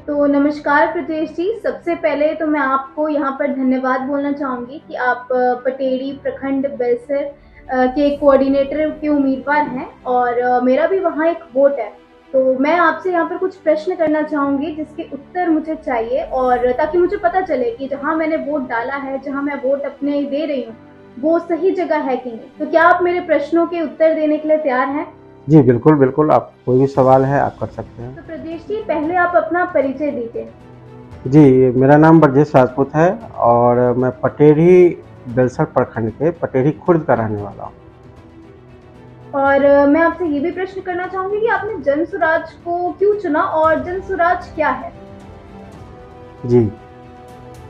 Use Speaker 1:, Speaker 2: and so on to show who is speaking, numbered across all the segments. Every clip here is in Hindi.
Speaker 1: तो नमस्कार प्रजेश जी, सबसे पहले तो मैं आपको यहाँ पर धन्यवाद बोलना चाहूँगी कि आप पटेड़ी प्रखंड बेलसर के कोऑर्डिनेटर के उम्मीदवार हैं और मेरा भी वहाँ एक वोट है। तो मैं आपसे यहाँ पर कुछ प्रश्न करना चाहूँगी जिसके उत्तर मुझे चाहिए और ताकि मुझे पता चले कि जहाँ मैंने वोट डाला है, जहाँ मैं वोट अपने दे रही हूँ, वो सही जगह है कि नहीं। तो क्या आप मेरे प्रश्नों के उत्तर देने के लिए तैयार हैं?
Speaker 2: जी, बिल्कुल, बिल्कुल, आप कोई भी सवाल है आप कर सकते हैं।
Speaker 1: तो प्रजेश जी, पहले आप अपना परिचय दीजिए।
Speaker 2: जी, मेरा नाम ब्रजेश राजपूत है और मैं पटेढ़ी बेलसर प्रखंड के पटेढ़ी खुर्द का रहने वाला हूँ।
Speaker 1: और मैं आपसे ये भी प्रश्न करना चाहूँगी कि आपने जन स्वराज को क्यों चुना और जन स्वराज क्या है?
Speaker 2: जी,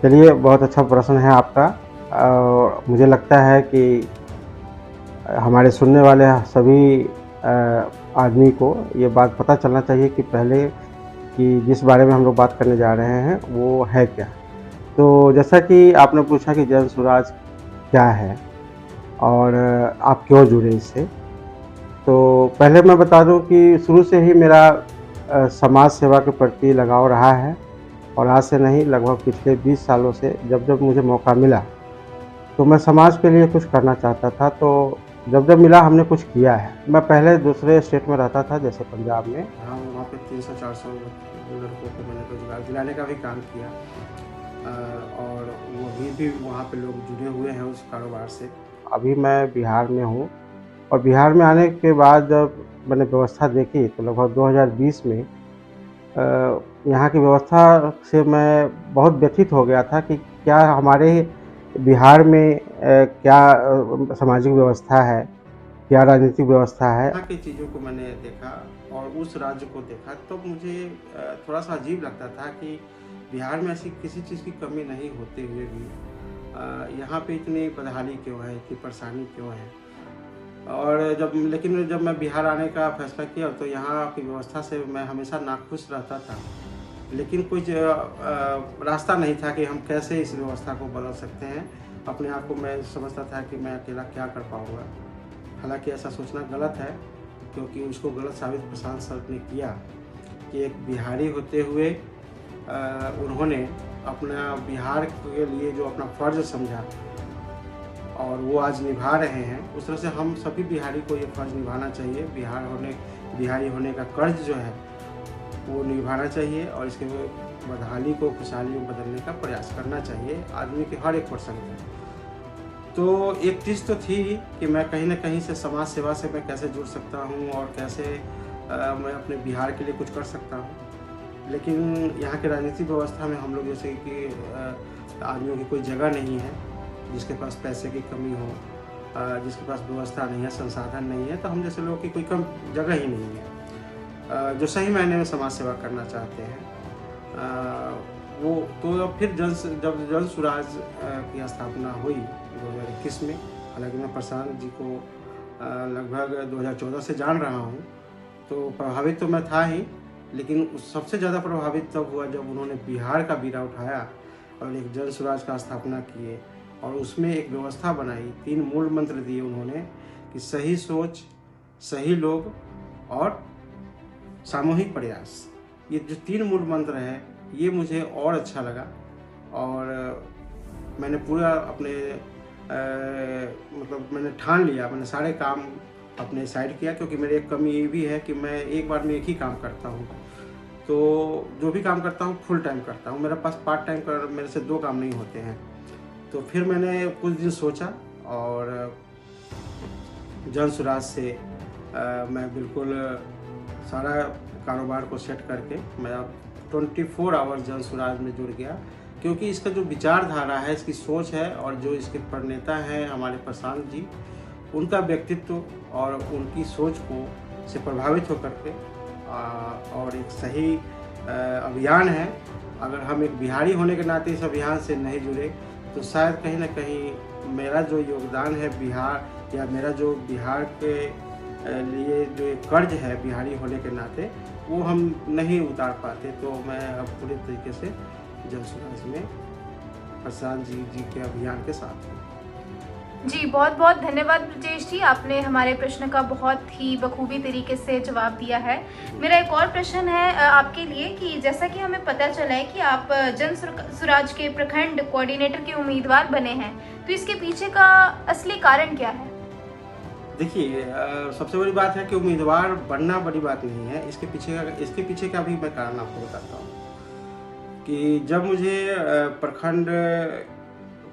Speaker 2: चलिए बहुत अच्छा प्रश्न है आपका और मुझे लगता है कि हमारे सुनने वाले सभी आदमी को ये बात पता चलना चाहिए कि पहले कि जिस बारे में हम लोग बात करने जा रहे हैं वो है क्या। तो जैसा कि आपने पूछा कि जन स्वराज क्या है और आप क्यों जुड़े इससे। तो पहले मैं बता दूं कि शुरू से ही मेरा समाज सेवा के प्रति लगाव रहा है और आज से नहीं, लगभग पिछले 20 सालों से जब जब मुझे मौका मिला तो मैं समाज के लिए कुछ करना चाहता था। तो जब जब मिला हमने कुछ किया है। मैं पहले दूसरे स्टेट में रहता था, जैसे पंजाब में। हाँ, वहाँ पे 300-400 लड़कों को मैंने रोजगार दिलाने का भी काम किया और वो अभी भी वहाँ पे लोग जुड़े हुए हैं उस कारोबार से। अभी मैं बिहार में हूँ और बिहार में आने के बाद जब मैंने व्यवस्था देखी तो लगभग 2020 में यहाँ की व्यवस्था से मैं बहुत व्यथित हो गया था कि क्या हमारे बिहार में क्या सामाजिक व्यवस्था है, क्या राजनीतिक व्यवस्था है। यहाँ की चीज़ों को मैंने देखा और उस राज्य को देखा तो मुझे थोड़ा सा अजीब लगता था कि बिहार में ऐसी किसी चीज़ की कमी नहीं होते हुए भी यहाँ पे इतनी बदहाली क्यों है, इतनी परेशानी क्यों है। और जब मैं बिहार आने का फैसला किया तो यहाँ की व्यवस्था से मैं हमेशा नाखुश रहता था, लेकिन कुछ रास्ता नहीं था कि हम कैसे इस व्यवस्था को बदल सकते हैं। अपने आप को मैं समझता था कि मैं अकेला क्या कर पाऊँगा। हालांकि ऐसा सोचना गलत है, क्योंकि उसको गलत साबित प्रशांत सर ने किया कि एक बिहारी होते हुए उन्होंने अपना बिहार के लिए जो अपना फ़र्ज़ समझा और वो आज निभा रहे हैं, उस तरह से हम सभी बिहारी को ये फ़र्ज़ निभाना चाहिए। बिहारी होने का कर्ज जो है वो निभाना चाहिए और इसके बदहाली को खुशहाली में बदलने का प्रयास करना चाहिए आदमी के हर एक पर्सन को। तो एक चीज़ तो थी कि मैं कहीं ना कहीं से समाज सेवा से मैं कैसे जुड़ सकता हूँ और कैसे मैं अपने बिहार के लिए कुछ कर सकता हूँ। लेकिन यहाँ की राजनीतिक व्यवस्था में हम लोग जैसे कि आदमियों की कोई जगह नहीं है, जिसके पास पैसे की कमी हो, जिसके पास व्यवस्था नहीं है, संसाधन नहीं है, तो हम जैसे लोगों की कोई कम जगह ही नहीं है जो सही मायने में समाज सेवा करना चाहते हैं। वो तो फिर जब जन स्वराज की स्थापना हुई 2021 में, हालांकि मैं प्रशांत जी को लगभग 2014 से जान रहा हूँ, तो प्रभावित तो मैं था ही, लेकिन सबसे ज़्यादा प्रभावित तब हुआ जब उन्होंने बिहार का बीड़ा उठाया और एक जन स्वराज का स्थापना किए और उसमें एक व्यवस्था बनाई। 3 मूल मंत्र दिए उन्होंने कि सही सोच, सही लोग और सामूहिक प्रयास। ये जो 3 मूल मंत्र है ये मुझे और अच्छा लगा और मैंने पूरा अपने मैंने ठान लिया, मैंने सारे काम अपने साइड किया, क्योंकि मेरी एक कमी ये भी है कि मैं एक बार में एक ही काम करता हूँ। तो जो भी काम करता हूँ फुल टाइम करता हूँ, मेरे पास पार्ट टाइम कर मेरे से 2 काम नहीं होते हैं। तो फिर मैंने कुछ दिन सोचा और जन स्वराज से मैं बिल्कुल सारा कारोबार को सेट करके मैं अब 24 आवर्स जन स्वराज में जुड़ गया, क्योंकि इसका जो विचारधारा है, इसकी सोच है और जो इसके प्रणेता हैं हमारे प्रशांत जी, उनका व्यक्तित्व और उनकी सोच को से प्रभावित होकर के और एक सही अभियान है। अगर हम एक बिहारी होने के नाते इस अभियान से नहीं जुड़े तो शायद कहीं ना कहीं मेरा जो योगदान है बिहार या मेरा जो बिहार के लिए जो एक कर्ज है बिहारी होने के नाते, वो हम नहीं उतार पाते। तो मैं अब पूरे तरीके से जन स्वराज में प्रशांत जी के अभियान के साथ हूँ।
Speaker 1: जी, बहुत-बहुत धन्यवाद ब्रजेश जी, आपने हमारे प्रश्न का बहुत ही बखूबी तरीके से जवाब दिया है। मेरा एक और प्रश्न है आपके लिए कि जैसा कि हमें पता चला है कि आप जन स्वराज के प्रखंड कोऑर्डिनेटर के उम्मीदवार बने हैं, तो इसके पीछे का असली कारण क्या है?
Speaker 2: देखिए सबसे बड़ी बात है कि उम्मीदवार बनना बड़ी बात नहीं है, इसके पीछे का भी मैं कारण आपको बताता हूँ कि जब मुझे प्रखंड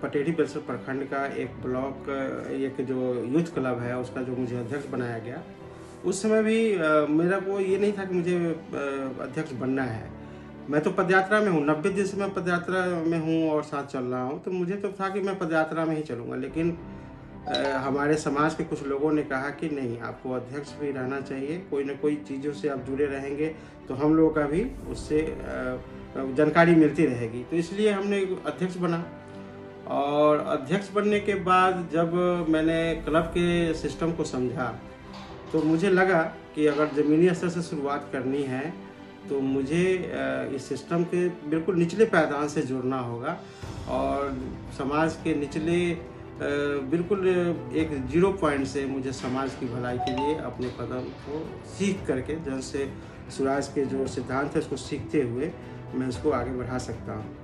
Speaker 2: पटेढ़ी बेलसर प्रखंड का एक ब्लॉक एक जो यूथ क्लब है उसका जो मुझे अध्यक्ष बनाया गया, उस समय भी मेरा को ये नहीं था कि मुझे अध्यक्ष बनना है। मैं तो पदयात्रा में हूँ, 90 दिन से मैं पदयात्रा में हूँ और साथ चल रहा हूँ, तो मुझे तो था कि मैं पदयात्रा में ही चलूँगा। लेकिन हमारे समाज के कुछ लोगों ने कहा कि नहीं, आपको अध्यक्ष भी रहना चाहिए, कोई ना कोई चीज़ों से आप जुड़े रहेंगे तो हम लोगों का भी उससे जानकारी मिलती रहेगी। तो इसलिए हमने अध्यक्ष बना और अध्यक्ष बनने के बाद जब मैंने क्लब के सिस्टम को समझा तो मुझे लगा कि अगर ज़मीनी स्तर से शुरुआत करनी है तो मुझे इस सिस्टम के बिल्कुल निचले पायदान से जुड़ना होगा और समाज के निचले बिल्कुल एक 0 पॉइंट से मुझे समाज की भलाई के लिए अपने कदम को सीख करके जन से स्वराज के जो सिद्धांत है उसको सीखते हुए मैं इसको आगे बढ़ा सकता हूँ।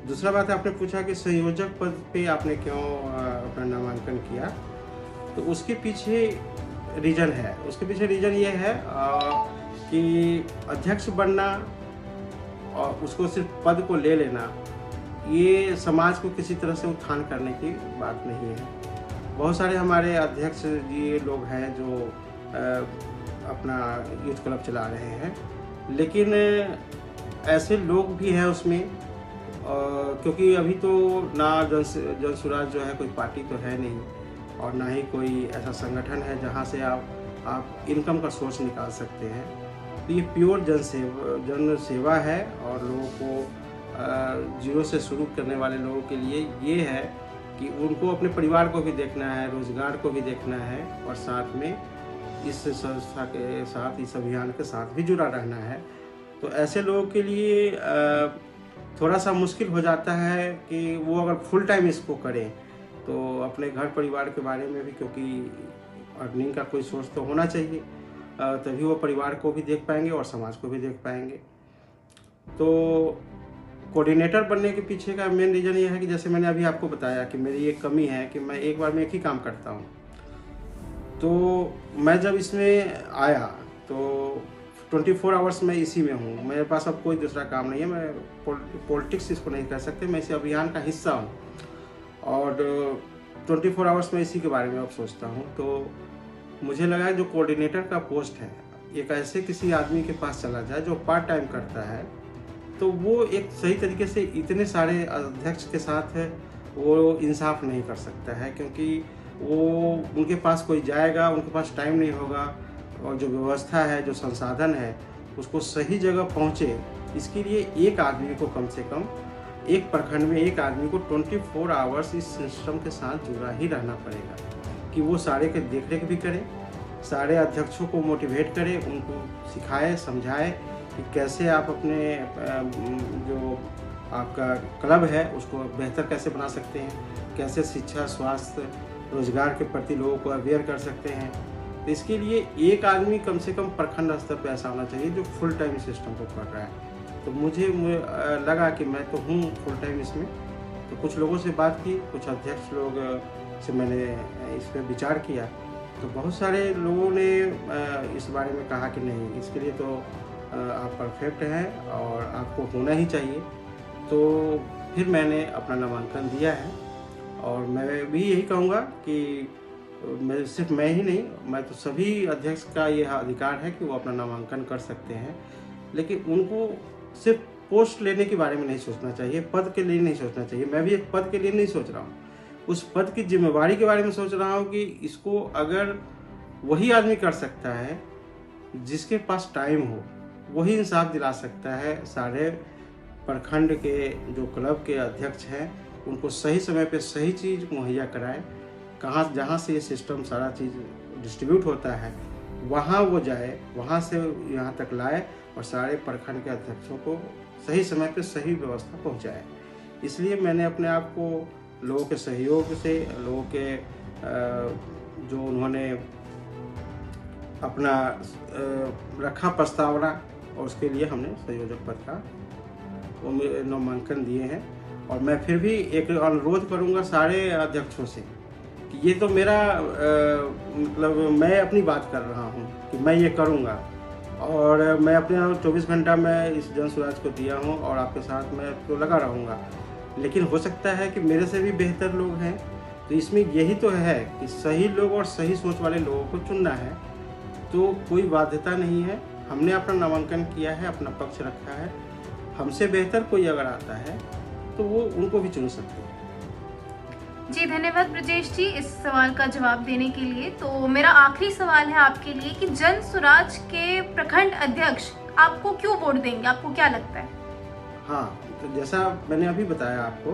Speaker 2: दूसरा बात आपने पूछा कि संयोजक पद पे आपने क्यों अपना नामांकन किया, तो उसके पीछे रीज़न है। उसके पीछे रीज़न ये है कि अध्यक्ष बनना और उसको सिर्फ पद को ले लेना, ये समाज को किसी तरह से उत्थान करने की बात नहीं है। बहुत सारे हमारे अध्यक्ष जी लोग हैं जो अपना यूथ क्लब चला रहे हैं, लेकिन ऐसे लोग भी हैं उसमें क्योंकि अभी तो ना जन स्वराज जो है कोई पार्टी तो है नहीं और ना ही कोई ऐसा संगठन है जहाँ से आप इनकम का सोर्स निकाल सकते हैं। तो ये प्योर जन सेवा है और लोगों को जीरो से शुरू करने वाले लोगों के लिए ये है कि उनको अपने परिवार को भी देखना है, रोजगार को भी देखना है और साथ में इस संस्था के साथ, इस अभियान के साथ भी जुड़ा रहना है। तो ऐसे लोगों के लिए थोड़ा सा मुश्किल हो जाता है कि वो अगर फुल टाइम इसको करें तो अपने घर परिवार के बारे में भी, क्योंकि अर्निंग का कोई सोर्स तो होना चाहिए, तभी वो परिवार को भी देख पाएंगे और समाज को भी देख पाएंगे। तो कोऑर्डिनेटर बनने के पीछे का मेन रीज़न ये है कि जैसे मैंने अभी आपको बताया कि मेरी एक कमी है कि मैं एक बार में एक ही काम करता हूँ। तो मैं जब इसमें आया तो 24 आवर्स मैं इसी में हूँ, मेरे पास अब कोई दूसरा काम नहीं है। मैं पॉलिटिक्स इसको नहीं कह सकते, मैं इस अभियान का हिस्सा हूँ और 24 आवर्स में इसी के बारे में अब सोचता हूँ। तो मुझे लगा जो कोऑर्डिनेटर का पोस्ट है एक ऐसे किसी आदमी के पास चला जाए जो पार्ट टाइम करता है, तो वो एक सही तरीके से इतने सारे अध्यक्ष के साथ वो इंसाफ नहीं कर सकता है, क्योंकि वो उनके पास कोई जाएगा, उनके पास टाइम नहीं होगा और जो व्यवस्था है, जो संसाधन है, उसको सही जगह पहुँचे, इसके लिए एक आदमी को कम से कम एक प्रखंड में एक आदमी को 24 आवर्स इस सिस्टम के साथ जुड़ा ही रहना पड़ेगा कि वो सारे के देख रेख भी करे, सारे अध्यक्षों को मोटिवेट करे, उनको सिखाए, समझाए कि कैसे आप अपने जो आपका क्लब है उसको बेहतर कैसे बना सकते हैं, कैसे शिक्षा, स्वास्थ्य, रोजगार के प्रति लोगों को अवेयर कर सकते हैं। तो इसके लिए एक आदमी कम से कम प्रखंड स्तर पर ऐसा होना चाहिए जो फुल टाइम सिस्टम को कर रहा है। तो मुझे लगा कि मैं तो हूँ फुल टाइम इसमें। तो कुछ लोगों से बात की, कुछ अध्यक्ष लोग से मैंने इस पर विचार किया, तो बहुत सारे लोगों ने इस बारे में कहा कि नहीं, इसके लिए तो आप परफेक्ट हैं और आपको होना ही चाहिए। तो फिर मैंने अपना नामांकन दिया है और मैं भी यही कहूँगा कि सिर्फ मैं ही नहीं, मैं तो सभी अध्यक्ष का यह अधिकार है कि वो अपना नामांकन कर सकते हैं, लेकिन उनको सिर्फ पोस्ट लेने के बारे में नहीं सोचना चाहिए, पद के लिए नहीं सोचना चाहिए। मैं भी एक पद के लिए नहीं सोच रहा हूँ, उस पद की जिम्मेवारी के बारे में सोच रहा हूँ कि इसको अगर वही आदमी कर सकता है जिसके पास टाइम हो, वही इंसाफ दिला सकता है। सारे प्रखंड के जो क्लब के अध्यक्ष हैं उनको सही समय पे सही चीज़ मुहैया कराए, कहाँ जहाँ से ये सिस्टम सारा चीज़ डिस्ट्रीब्यूट होता है वहाँ वो जाए, वहाँ से यहाँ तक लाए और सारे प्रखंड के अध्यक्षों को सही समय पे सही व्यवस्था पहुँचाए। इसलिए मैंने अपने आप को लोगों के सहयोग से, लोगों के जो उन्होंने अपना रखा प्रस्तावना, और उसके लिए हमने संयोजक पद का वो नामांकन दिए हैं। और मैं फिर भी एक अनुरोध करूंगा सारे अध्यक्षों से कि ये तो मेरा मतलब मैं अपनी बात कर रहा हूँ कि मैं ये करूँगा, और मैं अपने 24 घंटा मैं इस जन स्वराज को दिया हूँ और आपके साथ मैं तो लगा रहूँगा। लेकिन हो सकता है कि मेरे से भी बेहतर लोग हैं, तो इसमें यही तो है कि सही लोग और सही सोच वाले लोगों को चुनना है। तो कोई बाध्यता नहीं है, हमने अपना नामांकन किया है, अपना पक्ष रखा है। हमसे बेहतर कोई अगर आता है तो वो उनको भी चुन सकते हैं।
Speaker 1: जी धन्यवाद ब्रजेश जी इस सवाल का जवाब देने के लिए। तो मेरा आखिरी सवाल है आपके लिए कि जन स्वराज के प्रखंड अध्यक्ष आपको क्यों वोट देंगे, आपको क्या लगता है?
Speaker 2: हाँ, तो जैसा मैंने अभी बताया आपको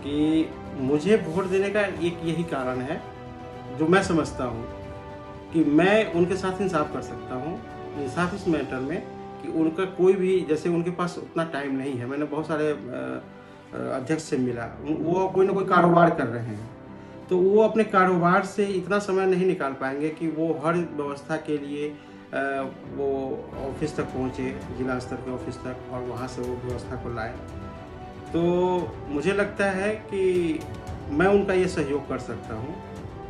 Speaker 2: कि मुझे वोट देने का एक यही कारण है, जो मैं समझता हूँ कि मैं उनके साथ इंसाफ कर सकता हूँ। इंसाफ इस मैटर में कि उनका कोई भी, जैसे उनके पास उतना टाइम नहीं है। मैंने बहुत सारे अध्यक्ष से मिला, वो कोई ना कोई कारोबार कर रहे हैं, तो वो अपने कारोबार से इतना समय नहीं निकाल पाएंगे कि वो हर व्यवस्था के लिए वो ऑफिस तक पहुँचे, जिला स्तर के ऑफिस तक, और वहाँ से वो व्यवस्था को लाए। तो मुझे लगता है कि मैं उनका ये सहयोग कर सकता हूँ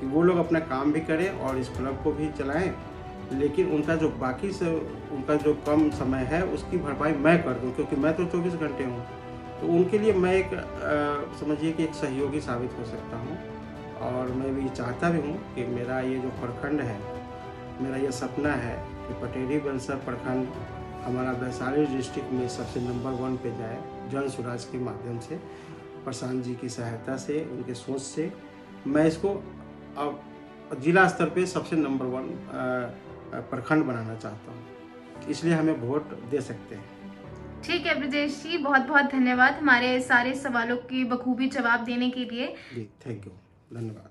Speaker 2: कि वो लोग अपना काम भी करें और इस क्लब को भी चलाएं, लेकिन उनका जो बाकी से उनका जो कम समय है उसकी भरपाई मैं कर दूं, क्योंकि मैं तो 24 घंटे हूँ। तो उनके लिए मैं एक समझिए कि एक सहयोगी साबित हो सकता हूँ। और मैं भी चाहता भी हूँ कि मेरा ये जो प्रखंड है, मेरा ये सपना है कि पटेढ़ी बलसर प्रखंड हमारा वैशाली डिस्ट्रिक्ट में सबसे नंबर 1 पे जाए, जन स्वराज के माध्यम से, प्रशांत जी की सहायता से, उनके सोच से मैं इसको अब जिला स्तर पे सबसे नंबर 1 प्रखंड बनाना चाहता हूँ। इसलिए हमें वोट दे सकते हैं।
Speaker 1: ठीक है ब्रजेश जी, बहुत बहुत धन्यवाद हमारे सारे सवालों की बखूबी जवाब देने के लिए।
Speaker 2: जी, थैंक यू, धन्यवाद।